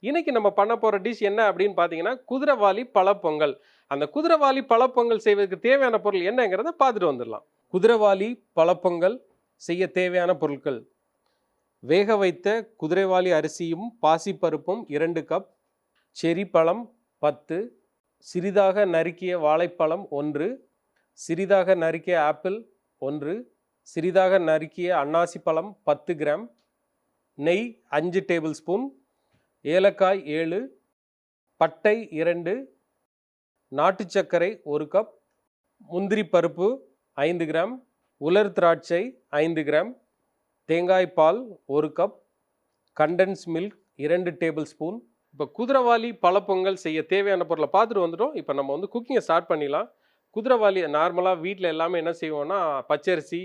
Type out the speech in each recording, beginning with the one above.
இன்னைக்கு நம்ம பண்ண போற டிஷ் என்ன அப்படின்னு பார்த்தீங்கன்னா, குதிரைவாலி பழப்பொங்கல். அந்த குதிரைவாலி பழப்பொங்கல் செய்வதற்கு தேவையான பொருள் என்னங்கிறத பார்த்துட்டு வந்துடலாம். குதிரைவாலி பழப்பொங்கல் செய்ய தேவையான பொருட்கள்: வேக வைத்த குதிரைவாலி அரிசியும் பாசிப்பருப்பும் 2 கப், செரி பழம் 10, சிறிதாக நறுக்கிய வாழைப்பழம் 1, சிறிதாக நறுக்கிய ஆப்பிள் 1, சிறிதாக நறுக்கிய அன்னாசி பழம் 10 கிராம், நெய் 5 டேபிள் ஸ்பூன், ஏலக்காய் 7, பட்டை 2, நாட்டு சர்க்கரை 1 கப், முந்திரி பருப்பு 5 கிராம், உலர் திராட்சை 5 கிராம், தேங்காய் பால் 1 cup, condense milk 2 table spoon. இப்போ குதிரைவாலி பழப்பொங்கல் செய்ய தேவையான பொருளை பார்த்துட்டு வந்துட்டோம். இப்போ நம்ம வந்து குக்கிங்கை ஸ்டார்ட் பண்ணிடலாம். குதிரைவாலி நார்மலாக வீட்டில் எல்லாமே என்ன செய்வோம்னா, பச்சரிசி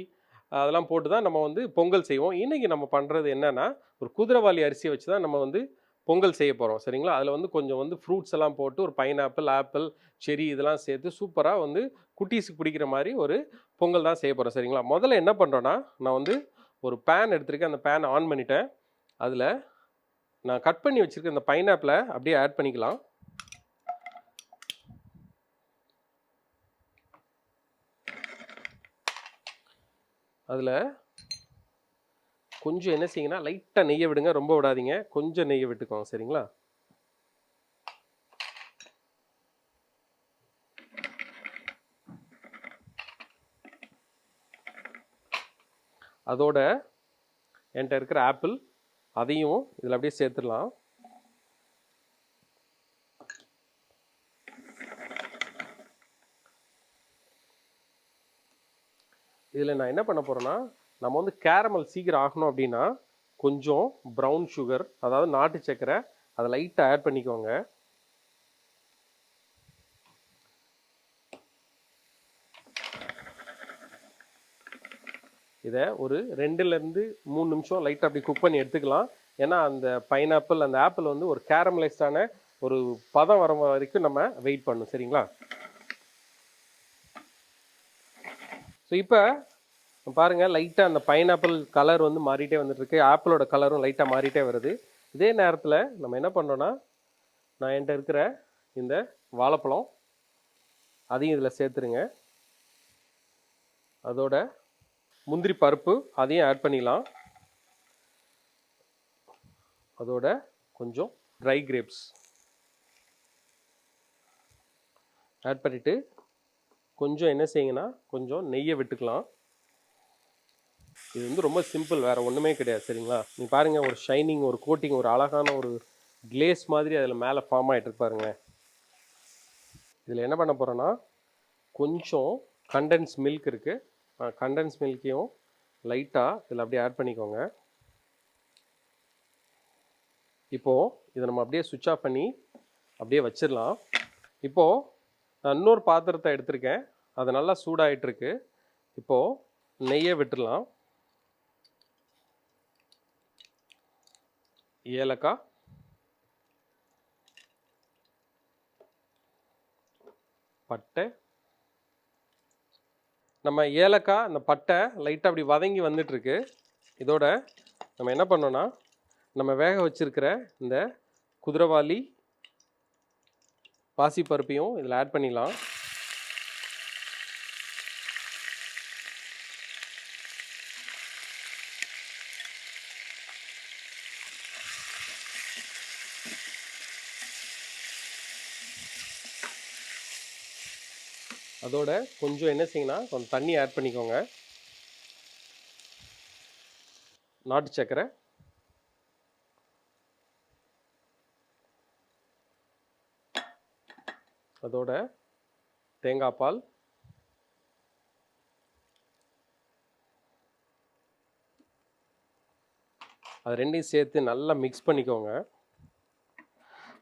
அதெல்லாம் போட்டு தான் நம்ம வந்து பொங்கல் செய்வோம். இன்றைக்கி நம்ம பண்ணுறது என்னென்னா, ஒரு குதிரைவாலி அரிசியை வச்சு தான் நம்ம வந்து பொங்கல் செய்ய போகிறோம். சரிங்களா? அதில் வந்து கொஞ்சம் வந்து ஃப்ரூட்ஸ் எல்லாம் போட்டு ஒரு பைனாப்பிள், ஆப்பிள், செரி இதெல்லாம் சேர்த்து சூப்பராக வந்து குட்டீஸுக்கு பிடிக்கிற மாதிரி ஒரு பொங்கல் தான் செய்ய போகிறோம். சரிங்களா? முதல்ல என்ன பண்ணுறோன்னா, நான் வந்து ஒரு பேன் எடுத்திருக்கேன். அந்த பேன் ஆன் பண்ணிட்டேன். அதில் நான் கட் பண்ணி வச்சுருக்க இந்த பைனாப்பிளை அப்படியே ஆட் பண்ணிக்கலாம். அதில் கொஞ்சம் என்ன செய்யுங்கன்னா, லைட்டாக நெய்யை விடுங்க, ரொம்ப விடாதீங்க, கொஞ்சம் நெய்யை விட்டுக்கோங்க. சரிங்களா? அதோட என்கிட்ட இருக்கிற ஆப்பிள் அதையும் இதில் அப்படியே சேர்த்துடலாம். இதில் நான் என்ன பண்ண போகிறேன்னா, நம்ம வந்து கேரமல் சீக்கிரம் ஆகணும் அப்படின்னா கொஞ்சம் ப்ரௌன் சுகர், அதாவது நாட்டு சர்க்கரை, அதை லைட்டாக ஆட் பண்ணிக்கோங்க. இதை ஒரு 2லேருந்து 3 நிமிஷம் லைட்டாக அப்படி குக் பண்ணி எடுத்துக்கலாம். ஏன்னா அந்த பைனாப்பிள், அந்த ஆப்பிள் வந்து ஒரு கேரமலைஸ்டான ஒரு பதம் வர வரைக்கும் நம்ம வெயிட் பண்ணணும். சரிங்களா? ஸோ இப்போ பாருங்கள், லைட்டாக அந்த பைனாப்பிள் கலர் வந்து மாறிட்டே வந்துட்டுருக்கு, ஆப்பிளோட கலரும் லைட்டாக மாறிட்டே வருது. இதே நேரத்தில் நம்ம என்ன பண்ணுறோன்னா, நான் என்கிட்ட இருக்கிற இந்த வாழைப்பழம் அதையும் இதில் சேர்த்துருங்க. அதோட முந்திரி பருப்பு அதையும் ஆட் பண்ணிடலாம். அதோட கொஞ்சம் ட்ரை கிரேப்ஸ் ஆட் பண்ணிவிட்டு கொஞ்சம் என்ன செய்யுங்கன்னா, கொஞ்சம் நெய்யை விட்டுக்கலாம். இது வந்து ரொம்ப சிம்பிள், வேறு ஒன்றுமே கிடையாது. சரிங்களா? நீ பாருங்கள், ஒரு ஷைனிங், ஒரு கோட்டிங், ஒரு அழகான ஒரு கிளேஸ் மாதிரி அதில் மேலே ஃபார்ம் ஆகிட்டு பாருங்க. இதில் என்ன பண்ண போகிறோன்னா, கொஞ்சம் கண்டென்ஸ் மில்க் இருக்குது, கண்டென்ஸ் மில்க்கையும் லைட்டாக இதில் அப்படியே ஆட் பண்ணிக்கோங்க. இப்போது இதை நம்ம அப்படியே சுவிட்ச் ஆஃப் பண்ணி அப்படியே வச்சிடலாம். இப்போது நான் இன்னொரு பாத்திரத்தை எடுத்திருக்கேன், அது நல்லா சூடாகிட்டுருக்கு. இப்போது நெய்யை விட்டுடலாம். ஏலக்காய், பட்டை, நம்ம ஏலக்காய், அந்த பட்டை லைட்டாக அப்படி வதங்கி வந்துட்டுருக்கு. இதோட நம்ம என்ன பண்ணோன்னா, நம்ம வேக வச்சுருக்கிற இந்த குதிரைவாலி பாசிப்பருப்பையும் இதில் ஆட் பண்ணிடலாம். அதோட கொஞ்சம் என்ன செய்யுங்கன்னா, கொஞ்சம் தண்ணி ஆட் பண்ணிக்கோங்க. நாட்டு சர்க்கரை, அதோட தேங்காய் பால், அது ரெண்டையும் சேர்த்து நல்லா மிக்ஸ் பண்ணிக்கோங்க.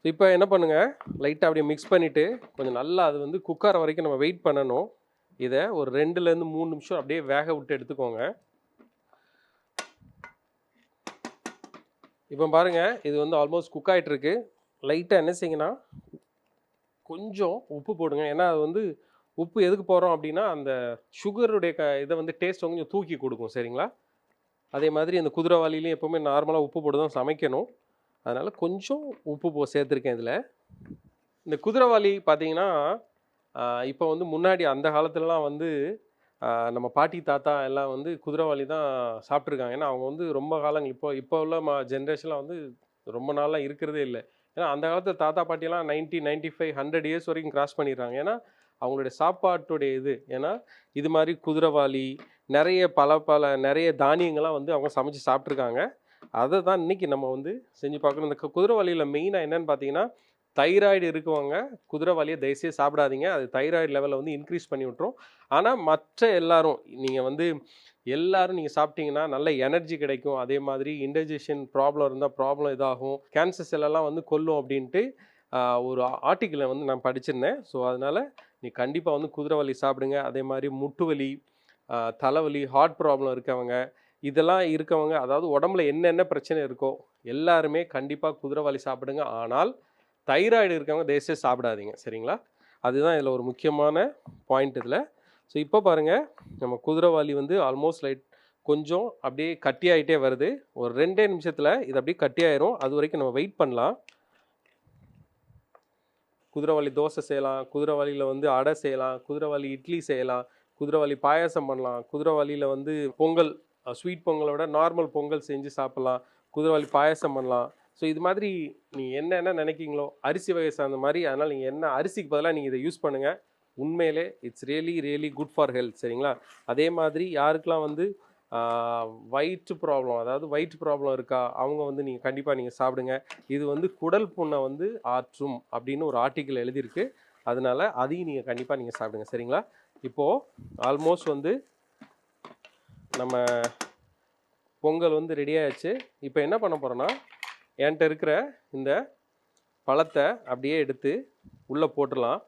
இப்போ என்ன பண்ணுங்கள், லைட்டாக அப்படியே மிக்ஸ் பண்ணிவிட்டு கொஞ்சம் நல்லா அது வந்து குக்கார வரைக்கும் நம்ம வெயிட் பண்ணணும். இதை ஒரு 2லேருந்து 3 நிமிஷம் அப்படியே வேக விட்டு எடுத்துக்கோங்க. இப்போ பாருங்கள், இது வந்து ஆல்மோஸ்ட் குக் ஆகிட்டுருக்கு. லைட்டாக என்ன செய்யுங்கன்னா, கொஞ்சம் உப்பு போடுங்க. ஏன்னா அது வந்து உப்பு எதுக்கு போடுறோம் அப்படின்னா, அந்த சுகருடைய இதை வந்து டேஸ்ட் கொஞ்சம் தூக்கி கொடுக்கும். சரிங்களா? அதே மாதிரி இந்த குதிரைவாலிலையும் எப்போவுமே நார்மலாக உப்பு போட்டு தான் சமைக்கணும். அதனால் கொஞ்சம் உப்பு சேர்த்துருக்கேன் இதில். இந்த குதிரைவாலி பார்த்தீங்கன்னா இப்போ வந்து முன்னாடி அந்த காலத்துலலாம் வந்து நம்ம பாட்டி தாத்தா எல்லாம் வந்து குதிரைவாலி தான் சாப்பிட்ருக்காங்க. ஏன்னா அவங்க வந்து ரொம்ப காலங்கள் இப்போ உள்ள ஜென்ரேஷன்லாம் வந்து ரொம்ப நாளாக இருக்கிறதே இல்லை. ஏன்னா அந்த காலத்தில் தாத்தா பாட்டியெல்லாம் 90, 95, 100 இயர்ஸ் வரைக்கும் கிராஸ் பண்ணிடுறாங்க. ஏன்னா அவங்களுடைய சாப்பாட்டுடைய இது. ஏன்னா இது மாதிரி குதிரைவாலி நிறைய தானியங்கள்லாம் வந்து அவங்க சமைச்சு சாப்பிட்ருக்காங்க. அதை தான் இன்றைக்கி நம்ம வந்து செஞ்சு பார்க்கணும். இந்த குதிரைவாலியில் மெயினாக என்னென்னு பார்த்தீங்கன்னா, தைராய்டு இருக்கவங்க குதிரைவாலியை தயவுசெய்து சாப்பிடாதீங்க. அது தைராய்டு லெவலை வந்து இன்க்ரீஸ் பண்ணி விட்டுரும். ஆனால் மற்ற எல்லாரும் நீங்கள் சாப்பிட்டீங்கன்னா நல்ல எனர்ஜி கிடைக்கும். அதே மாதிரி இன்டைஜஷன் ப்ராப்ளம் இருந்தால் ப்ராப்ளம் இதாகும், கேன்சர் செல்லெல்லாம் வந்து கொல்லும் அப்படின்ட்டு ஒரு ஆர்டிக்கிளை வந்து நான் படிச்சிருந்தேன். ஸோ அதனால் நீ கண்டிப்பாக வந்து குதிரைவாலி சாப்பிடுங்க. அதே மாதிரி முட்டு வலி, தலைவலி, ஹார்ட் ப்ராப்ளம் இருக்கவங்க, இதெல்லாம் இருக்கவங்க, அதாவது உடம்புல என்னென்ன பிரச்சனை இருக்கோ எல்லாருமே கண்டிப்பாக குதிரைவாலி சாப்பிடுங்க. ஆனால் தைராய்டு இருக்கவங்க தயவுசெய்து சாப்பிடாதீங்க, சரிங்களா? அதுதான் இதில் ஒரு முக்கியமான பாயிண்ட் இதில். ஸோ இப்போ பாருங்கள், நம்ம குதிரைவாலி வந்து ஆல்மோஸ்ட் கொஞ்சம் அப்படியே கட்டி ஆகிட்டே வருது. ஒரு 2 நிமிஷத்தில் இது அப்படியே கட்டி ஆயிரும். அது வரைக்கும் நம்ம வெயிட் பண்ணலாம். குதிரைவாலி தோசை செய்யலாம், குதிரைவாலியில் வந்து அடை செய்யலாம், குதிரைவாலி இட்லி செய்யலாம், குதிரைவாலி பாயாசம் பண்ணலாம், குதிரைவாலியில் வந்து பொங்கல், ஸ்வீட் பொங்கலோட நார்மல் பொங்கல் செஞ்சு சாப்பிட்லாம், குதிரைவாலி பாயாசம் பண்ணலாம். ஸோ இது மாதிரி நீங்கள் என்னென்ன நினைக்கிங்களோ அரிசி வகை சார்ந்த மாதிரி, அதனால் நீங்கள் என்ன அரிசிக்கு பதிலாக நீங்கள் இதை யூஸ் பண்ணுங்கள். உண்மையிலே it's really good for health, சரிங்களா? அதே மாதிரி யாருக்கெல்லாம் வந்து வயிற்று ப்ராப்ளம் இருக்கா, அவங்க வந்து நீங்கள் கண்டிப்பாக சாப்பிடுங்க. இது வந்து குடல் புண்ணை வந்து ஆற்றும் அப்படின்னு ஒரு ஆர்டிக்கிள் எழுதியிருக்கு. அதனால் அதையும் நீங்கள் கண்டிப்பாக சாப்பிடுங்க, சரிங்களா? இப்போது ஆல்மோஸ்ட் வந்து நம்ம பொங்கல் வந்து ரெடி ஆயிடுச்சு. இப்போ என்ன பண்ண போகிறோன்னா, என்கிட்ட இருக்கிற இந்த பழத்தை அப்படியே எடுத்து உள்ளே போட்டுடலாம்.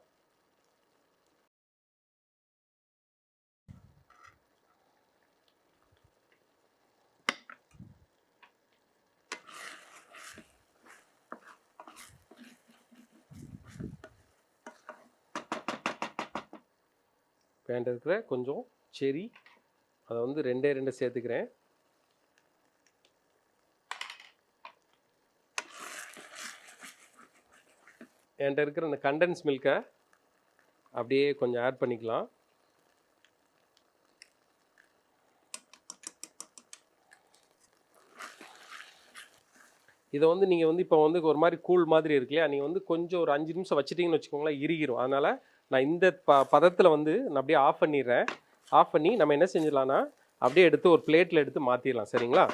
என்கிட்ட இருக்கிற கொஞ்சம் செரி, அதை வந்து 2 சேர்த்துக்கிறேன். என்கிட்ட இருக்கிற இந்த கண்டென்ஸ் மில்கை அப்படியே கொஞ்சம் ஆட் பண்ணிக்கலாம். இதை வந்து நீங்கள் வந்து இப்போ வந்து ஒரு மாதிரி கூழ் மாதிரி இருக்கு இல்லையா, நீங்கள் வந்து கொஞ்சம் ஒரு 5 நிமிஷம் வச்சுட்டிங்கன்னு வச்சுக்கோங்களேன், இறுகிரும். அதனால் நான் இந்த பதத்தில் வந்து நான் அப்படியே ஆஃப் பண்ணிடுறேன். ஆஃப் பண்ணி நம்ம என்ன செஞ்சிடலான்னா, அப்படியே எடுத்து ஒரு பிளேட்டில் எடுத்து மாற்றிடலாம், சரிங்களா?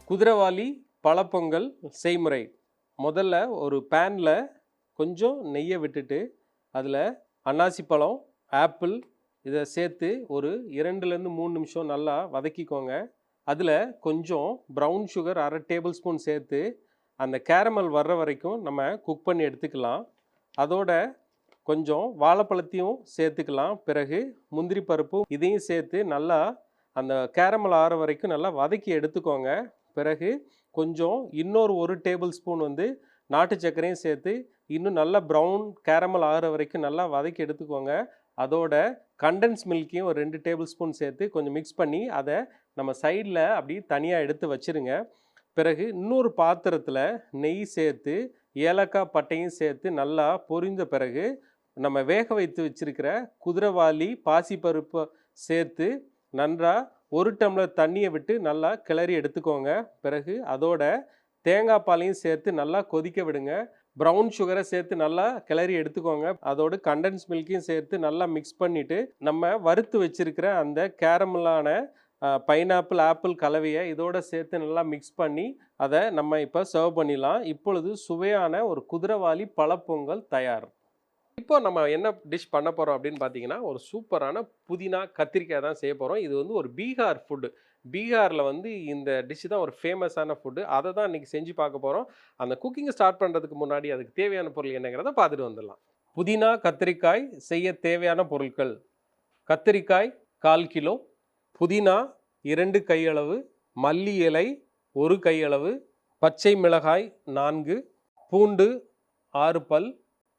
குதிரைவாலி பழப்பொங்கல் செய்முறை. முதல்ல ஒரு பேனில் கொஞ்சம் நெய்யை விட்டுட்டு அதில் அன்னாசி பழம், ஆப்பிள் இதை சேர்த்து ஒரு 2லேருந்து 3 நிமிஷம் நல்லா வதக்கிக்கோங்க. அதில் கொஞ்சம் ப்ரௌன் சுகர் 1/2 டேபிள் ஸ்பூன் சேர்த்து அந்த கேரமல் வர்ற வரைக்கும் நம்ம குக் பண்ணி எடுத்துக்கலாம். அதோட கொஞ்சம் வாழைப்பழத்தையும் சேர்த்துக்கலாம். பிறகு முந்திரி பருப்பும் இதையும் சேர்த்து நல்லா அந்த கேரமல் ஆற வரைக்கும் நல்லா வதக்கி எடுத்துக்கோங்க. பிறகு கொஞ்சம் இன்னொரு 1 டேபிள் ஸ்பூன் வந்து நாட்டு சர்க்கரையும் சேர்த்து இன்னும் நல்லா ப்ரௌன் கேரமல் ஆகிற வரைக்கும் நல்லா வதக்கி எடுத்துக்கோங்க. அதோட கண்டென்ஸ் மில்கையும் ஒரு 2 டேபிள் ஸ்பூன் சேர்த்து கொஞ்சம் மிக்ஸ் பண்ணி அதை நம்ம சைடில் அப்படி தனியாக எடுத்து வச்சுருங்க. பிறகு இன்னொரு பாத்திரத்தில் நெய் சேர்த்து ஏலக்காய் பட்டையும் சேர்த்து நல்லா பொரிந்த பிறகு நம்ம வேக வைத்து வச்சுருக்கிற குதிரைவாலி பாசிப்பருப்பை சேர்த்து நன்றாக 1 டம்ளர் தண்ணியை விட்டு நல்லா கிளறி எடுத்துக்கோங்க. பிறகு அதோட தேங்காய் பாலையும் சேர்த்து நல்லா கொதிக்க விடுங்க. ப்ரௌன் சுகரை சேர்த்து நல்லா கிளறி எடுத்துக்கோங்க. அதோடு கண்டென்ஸ் மில்கையும் சேர்த்து நல்லா மிக்ஸ் பண்ணிவிட்டு நம்ம வறுத்து வச்சுருக்கிற அந்த கேரமலான பைனாப்பிள் ஆப்பிள் கலவையை இதோட சேர்த்து நல்லா மிக்ஸ் பண்ணி அதை நம்ம இப்போ சர்வ் பண்ணிடலாம். இப்பொழுது சுவையான ஒரு குதிரைவாலி பழப்பொங்கல் தயார். இப்போ நம்ம என்ன டிஷ் பண்ண போகிறோம் அப்படின்னு பார்த்தீங்கன்னா, ஒரு சூப்பரான புதினா கத்திரிக்காய் தான் செய்ய போகிறோம். இது வந்து ஒரு பீகார் ஃபுட்டு. பீகாரில் வந்து இந்த டிஷ் தான் ஒரு ஃபேமஸான ஃபுட்டு. அதை தான் இன்றைக்கி செஞ்சு பார்க்க போகிறோம். அந்த குக்கிங்கை ஸ்டார்ட் பண்ணுறதுக்கு முன்னாடி அதுக்கு தேவையான பொருள் என்னங்கிறத பார்த்துட்டு வந்துடலாம். புதினா கத்திரிக்காய் செய்ய தேவையான பொருட்கள்: கத்திரிக்காய் 1/4 கிலோ, புதினா 2 கையளவு, மல்லி இலை 1 கையளவு, பச்சை மிளகாய் 4, பூண்டு 6 பல்,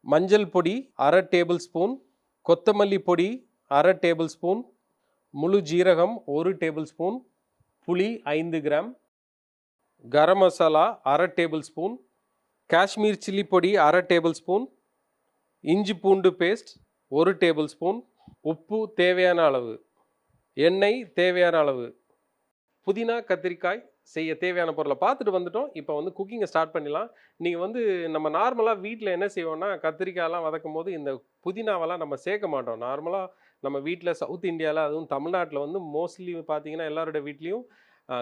மஞ்சள் பொடி 1/2 டேபிள் ஸ்பூன், கொத்தமல்லி பொடி 1/2 டேபிள் ஸ்பூன், முழு ஜீரகம் 1 டேபிள் ஸ்பூன், புளி 5 gram, garam masala 1/2 tablespoon, Kashmir chilli பொடி 1/2 டேபிள் ஸ்பூன், இஞ்சி பூண்டு பேஸ்ட் 1 டேபிள் ஸ்பூன், உப்பு தேவையான அளவு, எண்ணெய் தேவையான அளவு. புதினா கத்திரிக்காய் செய்ய தேவையான பொருளை பார்த்துட்டு வந்துட்டோம். இப்போ வந்து குக்கிங்கை ஸ்டார்ட் பண்ணிடலாம். நீங்கள் வந்து நம்ம நார்மலாக வீட்டில் என்ன செய்வோம்னா, கத்திரிக்காயெல்லாம் வதக்கும் போது இந்த புதினாவெல்லாம் நம்ம சேர்க்க மாட்டோம். நார்மலாக நம்ம வீட்டில் சவுத் இந்தியாவில், அதுவும் தமிழ்நாட்டில் வந்து மோஸ்ட்லி பார்த்தீங்கன்னா எல்லாரோட வீட்லேயும்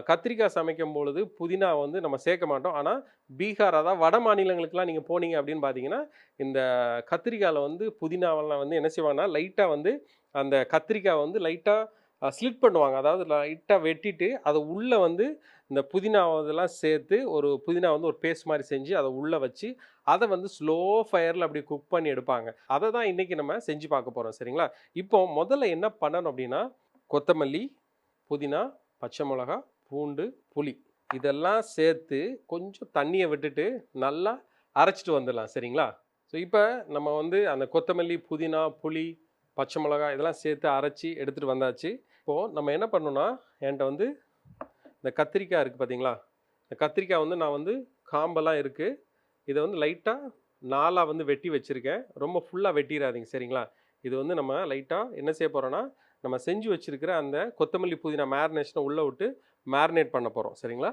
கத்திரிக்காய் சமைக்கும் பொழுது புதினா வந்து நம்ம சேர்க்க மாட்டோம். ஆனால் பீகார், அதாவது வட மாநிலங்களுக்கெல்லாம் நீங்கள் போனீங்க அப்படின்னு பார்த்தீங்கன்னா, இந்த கத்திரிக்காயில் வந்து புதினாவெல்லாம் வந்து என்ன செய்வாங்கன்னா, லைட்டாக வந்து அந்த கத்திரிக்காய் வந்து லைட்டாக ஸ்லிட் பண்ணுவாங்க. அதாவது லைட்டாக வெட்டிட்டு அதை உள்ளே வந்து இந்த புதினா இதெல்லாம் சேர்த்து ஒரு புதினா வந்து ஒரு பேஸ்ட் மாதிரி செஞ்சு அதை உள்ளே வச்சு அதை வந்து ஸ்லோ ஃபயரில் அப்படி குக் பண்ணி எடுப்பாங்க. அதை தான் இன்றைக்கி நம்ம செஞ்சு பார்க்க போகிறோம். சரிங்களா? இப்போ முதல்ல என்ன பண்ணணும் அப்படின்னா, கொத்தமல்லி, புதினா, பச்சை மிளகா, பூண்டு, புளி இதெல்லாம் சேர்த்து கொஞ்சம் தண்ணியை விட்டுட்டு நல்லா அரைச்சிட்டு வந்துடலாம். சரிங்களா? ஸோ இப்போ நம்ம வந்து அந்த கொத்தமல்லி, புதினா, புளி, பச்சை மிளகா இதெல்லாம் சேர்த்து அரைச்சி எடுத்துகிட்டு வந்தாச்சு. இப்போது நம்ம என்ன பண்ணோன்னா, என்கிட்ட வந்து இந்த கத்திரிக்காய் இருக்குது பார்த்தீங்களா, இந்த கத்திரிக்காய் வந்து நான் வந்து காம்பெல்லாம் இருக்குது, இதை வந்து லைட்டாக 4ஆக வந்து வெட்டி வச்சுருக்கேன். ரொம்ப ஃபுல்லாக வெட்டிடாதீங்க. சரிங்களா? இது வந்து நம்ம லைட்டாக என்ன செய்ய போகிறோன்னா, நம்ம செஞ்சு வச்சுருக்கிற அந்த கொத்தமல்லி புதினா மேரினேஷனை உள்ளே விட்டு மேரினேட் பண்ண போகிறோம். சரிங்களா?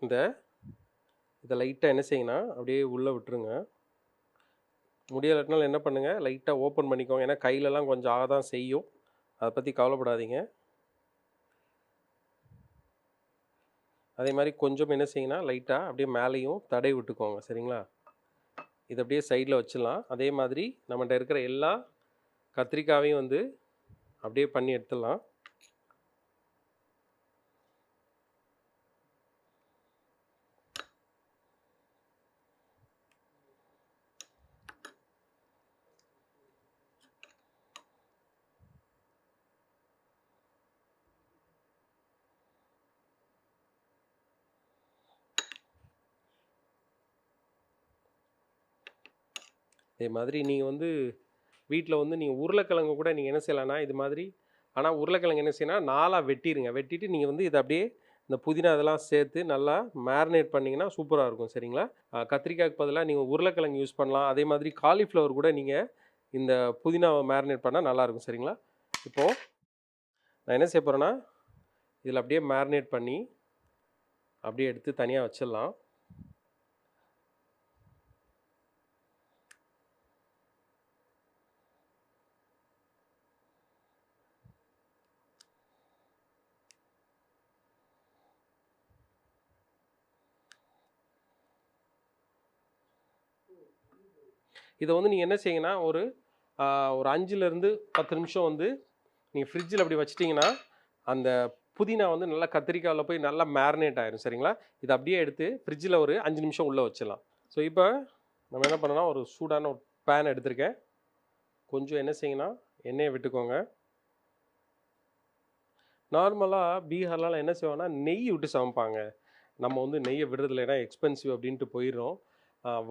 இதை லைட்டாக என்ன செய்யுங்கன்னா அப்படியே உள்ளே விட்டுருங்க. முடியலைனாலும் என்ன பண்ணுங்கள், லைட்டாக ஓப்பன் பண்ணிக்கோங்க. ஏன்னா கையிலலாம் கொஞ்சம் ஆக தான் செய்யும், அதை பற்றி கவலைப்படாதீங்க. அதே மாதிரி கொஞ்சம் என்ன செய்யுங்கன்னா லைட்டாக அப்படியே மேலேயும் தடவி விட்டுக்கோங்க. சரிங்களா? இது அப்படியே சைடில் வச்சிடலாம். அதே மாதிரி நம்மகிட்ட இருக்கிற எல்லா கத்திரிக்காயையும் வந்து அப்படியே பண்ணி எடுத்துடலாம். இதே மாதிரி நீங்கள் வந்து வீட்டில் வந்து நீங்கள் உருளைக்கிழங்கு கூட நீங்கள் என்ன செய்யலாம்னா இது மாதிரி, ஆனால் உருளைக்கிழங்கு என்ன செய்யணும் 4ஆக வெட்டிடுங்க. வெட்டிட்டு நீங்கள் வந்து இதை அப்படியே இந்த புதினா இதெல்லாம் சேர்த்து நல்லா மேரினேட் பண்ணிங்கன்னா சூப்பராக இருக்கும். சரிங்களா? கத்திரிக்காய்க்கு பதிலாக நீங்கள் உருளைக்கிழங்கு யூஸ் பண்ணலாம். அதே மாதிரி காலிஃப்ளவர் கூட நீங்கள் இந்த புதினாவை மேரினேட் பண்ணால் நல்லாயிருக்கும். சரிங்களா? இப்போது நான் என்ன செய்ய போகிறேன்னா, இதில் அப்படியே மேரினேட் பண்ணி அப்படியே எடுத்து தனியாக வச்சிடலாம். இதை வந்து நீங்கள் என்ன செய்யுங்கன்னா, ஒரு 5லேருந்து 10 நிமிஷம் வந்து நீங்கள் ஃப்ரிட்ஜில் அப்படி வச்சிட்டிங்கன்னா அந்த புதினா வந்து நல்லா கத்திரிக்காயில் போய் நல்லா மேரினேட் ஆயிரும். சரிங்களா? இதை அப்படியே எடுத்து ஃப்ரிட்ஜில் ஒரு 5 நிமிஷம் உள்ளே வச்சிடலாம். ஸோ இப்போ நம்ம என்ன பண்ணோன்னா, ஒரு சூடான ஒரு பேன் எடுத்திருக்கேன். கொஞ்சம் என்ன செய்யுங்கன்னா எண்ணெயை விட்டுக்கோங்க. நார்மலாக பீகார்லாம் என்ன செய்வாங்கன்னா நெய் விட்டு சமைப்பாங்க. நம்ம வந்து நெய்யை விடுறதில்ல, ஏன்னா எக்ஸ்பென்சிவ் அப்படின்ட்டு போயிடும்.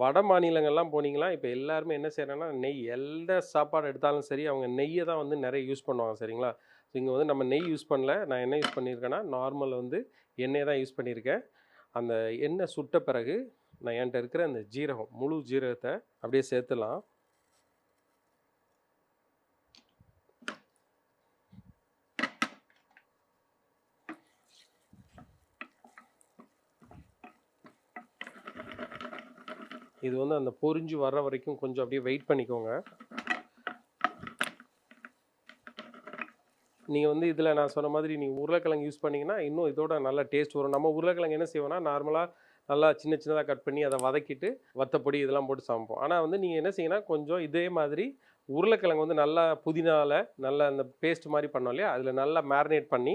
வட மாநிலங்கள்லாம் போனீங்கன்னா இப்போ எல்லாருமே என்ன செய்கிறாங்கன்னா நெய், எந்த சாப்பாடு எடுத்தாலும் சரி அவங்க நெய்யை தான் வந்து நிறைய யூஸ் பண்ணுவாங்க. சரிங்களா? ஸோ இங்கே வந்து நம்ம நெய் யூஸ் பண்ணல. நான் என்ன யூஸ் பண்ணியிருக்கேன்னா நார்மல் வந்து எண்ணெயை தான் யூஸ் பண்ணியிருக்கேன். அந்த எண்ணெய் சுட்ட பிறகு நான் என்கிட்ட இருக்கிற அந்த ஜீரகம், முழு ஜீரகத்தை அப்படியே சேர்த்துலாம். இது வந்து அந்த பொரிஞ்சு வர்ற வரைக்கும் கொஞ்சம் அப்படியே வெயிட் பண்ணிக்கோங்க. நீங்கள் வந்து இதில் நான் சொன்ன மாதிரி நீங்கள் உருளைக்கிழங்கு யூஸ் பண்ணிங்கன்னா இன்னும் இதோட நல்ல டேஸ்ட் வரும். நம்ம உருளைக்கிழங்கு என்ன செய்வோம்னா நார்மலாக நல்லா சின்ன சின்னதாக கட் பண்ணி அதை வதக்கிட்டு வத்தப்பொடி இதெல்லாம் போட்டு சமைப்போம். ஆனால் வந்து நீங்கள் என்ன செய்யணும், கொஞ்சம் இதே மாதிரி உருளைக்கிழங்கு வந்து நல்லா புதினால நல்லா அந்த பேஸ்ட் மாதிரி பண்ணோம் இல்லையா, அதில் நல்லா மேரினேட் பண்ணி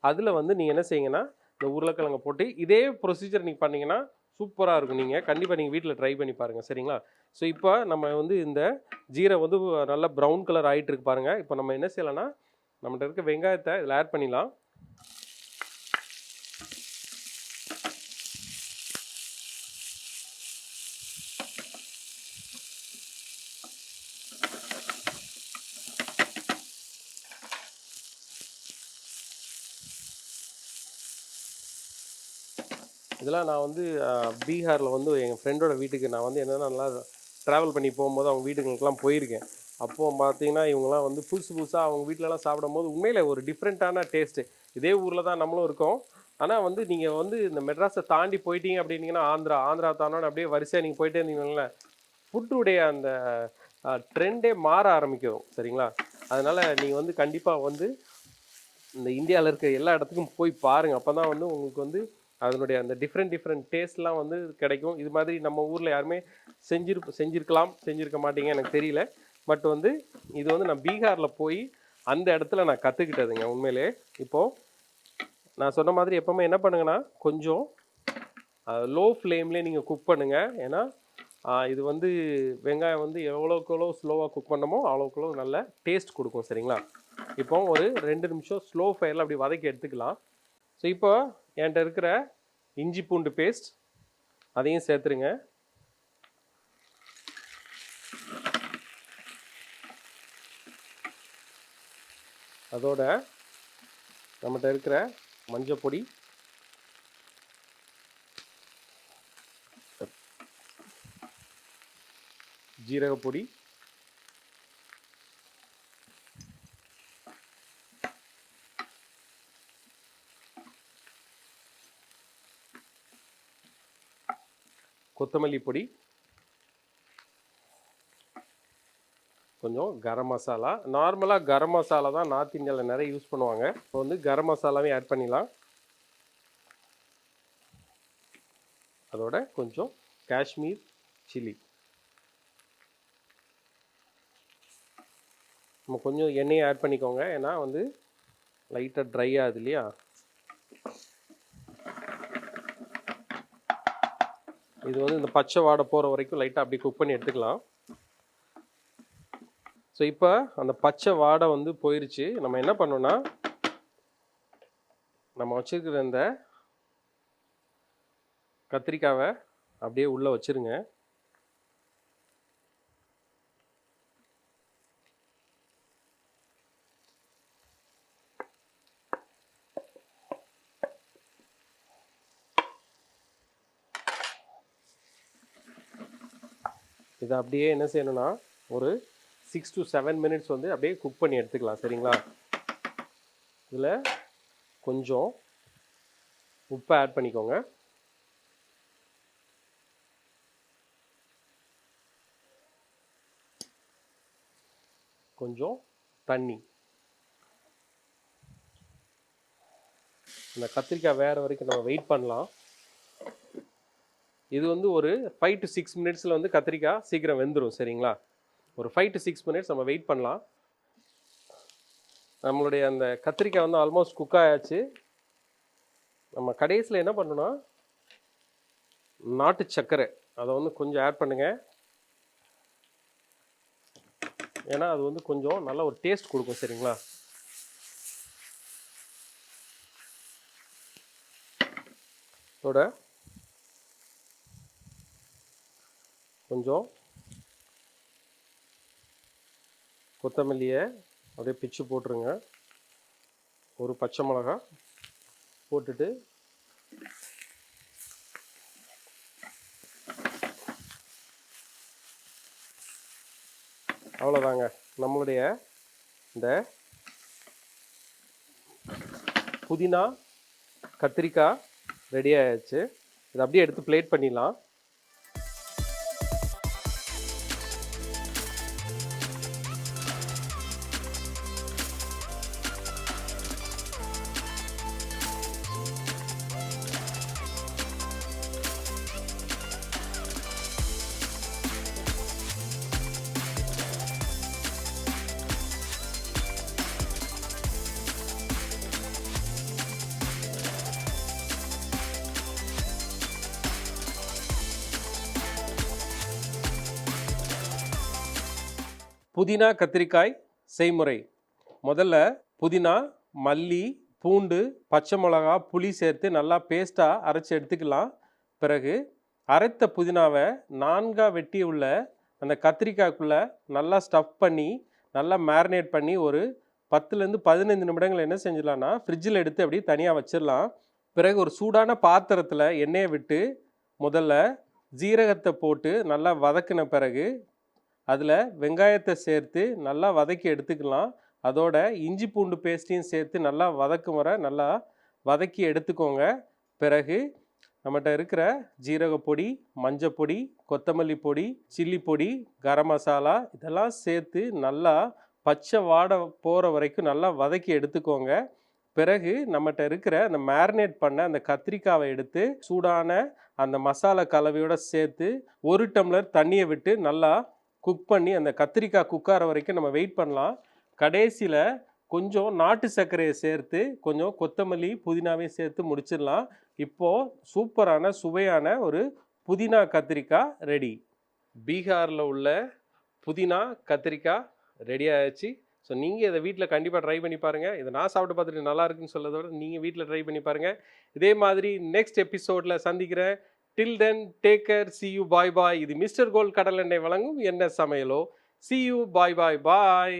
அதில் வந்து நீங்கள் என்ன செய்யுங்கன்னா இந்த உருளைக்கிழங்கை போட்டு இதே ப்ரொசீஜர் நீங்கள் பண்ணிங்கன்னா சூப்பராக இருக்கும். நீங்கள் கண்டிப்பாக நீங்கள் வீட்டில் ட்ரை பண்ணி பாருங்கள் சரிங்களா. ஸோ இப்போ நம்ம வந்து இந்த ஜீரை வந்து நல்லா ப்ரௌன் கலர் ஆகிட்டு இருக்கு பாருங்கள். இப்போ நம்ம என்ன செய்யலாம்னா நம்மகிட்ட இருக்க வெங்காயத்தை இதில் ஆட் பண்ணிடலாம். இதெல்லாம் நான் வந்து பீகாரில் வந்து எங்கள் ஃப்ரெண்டோட வீட்டுக்கு நான் வந்து என்னென்னா நல்லா ட்ராவல் பண்ணி போகும்போது அவங்க வீட்டுங்களுக்கெல்லாம் போயிருக்கேன். அப்போது பார்த்தீங்கன்னா இவங்கெல்லாம் வந்து புதுசாக அவங்க வீட்டிலலாம் சாப்பிடும்போது உண்மையில் ஒரு டிஃப்ரெண்ட்டான டேஸ்ட்டு. இதே ஊரில் தான் நம்மளும் இருக்கோம். ஆனால் வந்து நீங்கள் வந்து இந்த மெட்ராஸை தாண்டி போயிட்டீங்க அப்படின்னீங்கன்னா ஆந்திரா தானோன்னு அப்படியே வரிசையாக நீங்கள் போயிட்டே இருந்தீங்கன்னா ஃபுட்டுடைய அந்த ட்ரெண்டே மாற ஆரம்பிக்கும் சரிங்களா. அதனால் நீங்கள் வந்து கண்டிப்பாக வந்து இந்த இந்தியாவில் இருக்க எல்லா இடத்துக்கும் போய் பாருங்கள். அப்போ தான் வந்து உங்களுக்கு வந்து அதனுடைய அந்த டிஃப்ரெண்ட் டேஸ்ட்லாம் வந்து கிடைக்கும். இது மாதிரி நம்ம ஊரில் யாருமே செஞ்சுருக்க மாட்டீங்க எனக்கு தெரியல. பட் வந்து இது வந்து நான் பீகாரில் போய் அந்த இடத்துல நான் கற்றுக்கிட்டதுங்க உண்மையிலே. இப்போது நான் சொன்ன மாதிரி எப்போவுமே என்ன பண்ணுங்கன்னா கொஞ்சம் லோ ஃப்ளேம்லேயே நீங்கள் குக் பண்ணுங்கள். ஏன்னா இது வந்து வெங்காயம் வந்து எவ்வளோக்கு ஸ்லோவாக குக் பண்ணமோ அவ்வளோக்கு நல்ல டேஸ்ட் கொடுக்கும் சரிங்களா. இப்போ ஒரு 2 நிமிஷம் ஸ்லோ ஃபயரில் அப்படி வதக்கி எடுத்துக்கலாம். ஸோ இப்போ என்கிட்ட இருக்கிற இஞ்சி பூண்டு பேஸ்ட் அதையும் சேர்த்துருங்க. அதோட நம்மகிட்ட இருக்கிற மஞ்சள் பொடி, ஜீரகப்பொடி, கொத்தமல்லி பொடி, கொஞ்சம் கரம் மசாலா. நார்மலாக கரம் மசாலா தான் நார்த் இந்தியாவில் நிறைய யூஸ் பண்ணுவாங்க. இப்போ வந்து கரம் மசாலாவே ஆட் பண்ணிடலாம். அதோட கொஞ்சம் காஷ்மீர் சில்லி. நம்ம கொஞ்சம் எண்ணெயை ஆட் பண்ணிக்கோங்க. ஏன்னா வந்து லைட்டாக ட்ரை ஆகுது இல்லையா. இது வந்து இந்த பச்சை வாடை போகிற வரைக்கும் லைட்டாக அப்படி குக் பண்ணி எடுத்துக்கலாம். ஸோ இப்போ அந்த பச்சை வாடை வந்து போயிடுச்சு. நம்ம என்ன பண்ணோன்னா நம்ம வச்சுருக்கிற இந்த கத்திரிக்காவை அப்படியே உள்ளே வச்சுருங்க. இதை அப்படியே என்ன செய்யணும்னா ஒரு 6 to 7 மினிட்ஸ் வந்து அப்படியே குக் பண்ணி எடுத்துக்கலாம் சரிங்களா. இதில் கொஞ்சம் உப்பை ஆட் பண்ணிக்கோங்க. கொஞ்சம் தண்ணி. இந்த கத்திரிக்காய் வேறு வரைக்கும் நம்ம வெயிட் பண்ணலாம். இது வந்து ஒரு 5 to 6 மினிட்ஸில் வந்து கத்திரிக்காய் சீக்கிரம் வெந்துடும் சரிங்களா. ஒரு 5 to 6 மினிட்ஸ் நம்ம வெயிட் பண்ணலாம். நம்மளுடைய அந்த கத்திரிக்காய் வந்து ஆல்மோஸ்ட் குக் ஆயாச்சு. நம்ம கடைசியில் என்ன பண்ணணும்னா நாட்டு சர்க்கரை அதை வந்து கொஞ்சம் ஆட் பண்ணுங்கள். ஏன்னா அது வந்து கொஞ்சம் நல்ல ஒரு டேஸ்ட் கொடுக்கும் சரிங்களா. அதோட கொஞ்சம் கொத்தமல்லியை அப்படியே பிச்சு போட்டுருங்க. ஒரு பச்சை மிளகா போட்டுட்டு அவ்வளோதாங்க. நம்மளுடைய இந்த புதினா கத்திரிக்காய் ரெடி ஆயிடுச்சு. இதை அப்படியே எடுத்து பிளேட் பண்ணிடலாம். புதினா கத்திரிக்காய் செய்முறை. முதல்ல புதினா, மல்லி, பூண்டு, பச்சை மிளகா, புளி சேர்த்து நல்லா பேஸ்ட்டாக அரைச்சி எடுத்துக்கலாம். பிறகு அரைத்த புதினாவை 4ஆக வெட்டி உள்ள அந்த கத்திரிக்காய்க்குள்ளே நல்லா ஸ்டஃப் பண்ணி நல்லா மேரினேட் பண்ணி ஒரு 10லேருந்து 15 நிமிடங்கள் என்ன செஞ்சிடலாம்னா ஃப்ரிட்ஜில் எடுத்து அப்படியே தனியாக வச்சிடலாம். பிறகு ஒரு சூடான பாத்திரத்தில் எண்ணெயை விட்டு முதல்ல ஜீரகத்தை போட்டு நல்லா வதக்கின பிறகு அதில் வெங்காயத்தை சேர்த்து நல்லா வதக்கி எடுத்துக்கலாம். அதோட இஞ்சி பூண்டு பேஸ்ட்டையும் சேர்த்து நல்லா வதக்கும் வரை நல்லா வதக்கி எடுத்துக்கோங்க. பிறகு நம்மகிட்ட இருக்கிற ஜீரக பொடி, மஞ்சள் பொடி, கொத்தமல்லி பொடி, சில்லி பொடி, கரம் மசாலா இதெல்லாம் சேர்த்து நல்லா பச்சை வாடை போகிற வரைக்கும் நல்லா வதக்கி எடுத்துக்கோங்க. பிறகு நம்மகிட்ட இருக்கிற அந்த மேரினேட் பண்ண அந்த கத்திரிக்காவை எடுத்து சூடான அந்த மசாலா கலவையோடு சேர்த்து 1 டம்ளர் தண்ணியை விட்டு நல்லா குக் பண்ணி அந்த கத்திரிக்காய் குக்கார வரைக்கும் நம்ம வெயிட் பண்ணலாம். கடைசியில் கொஞ்சம் நாட்டு சர்க்கரையை சேர்த்து கொஞ்சம் கொத்தமல்லி புதினாவையும் சேர்த்து முடிச்சிடலாம். இப்போது சூப்பரான சுவையான ஒரு புதினா கத்திரிக்காய் ரெடி. பீகாரில் உள்ள புதினா கத்திரிக்காய் ரெடி ஆகிடுச்சு. ஸோ நீங்கள் இதை வீட்டில் கண்டிப்பாக ட்ரை பண்ணி பாருங்கள். இதை நான் சாப்பிட்டு பார்த்துட்டு நல்லா இருக்குன்னு சொல்கிறத விட நீங்கள் வீட்டில் ட்ரை பண்ணி பாருங்கள். இதே மாதிரி நெக்ஸ்ட் எபிசோடில் சந்திக்கிறேன். Till then take care, see you, bye bye. இது மிஸ்டர் கோல்ட் கடல் எண்ணெய் வழங்கும் என்ன சமையலோ. see you, bye bye bye.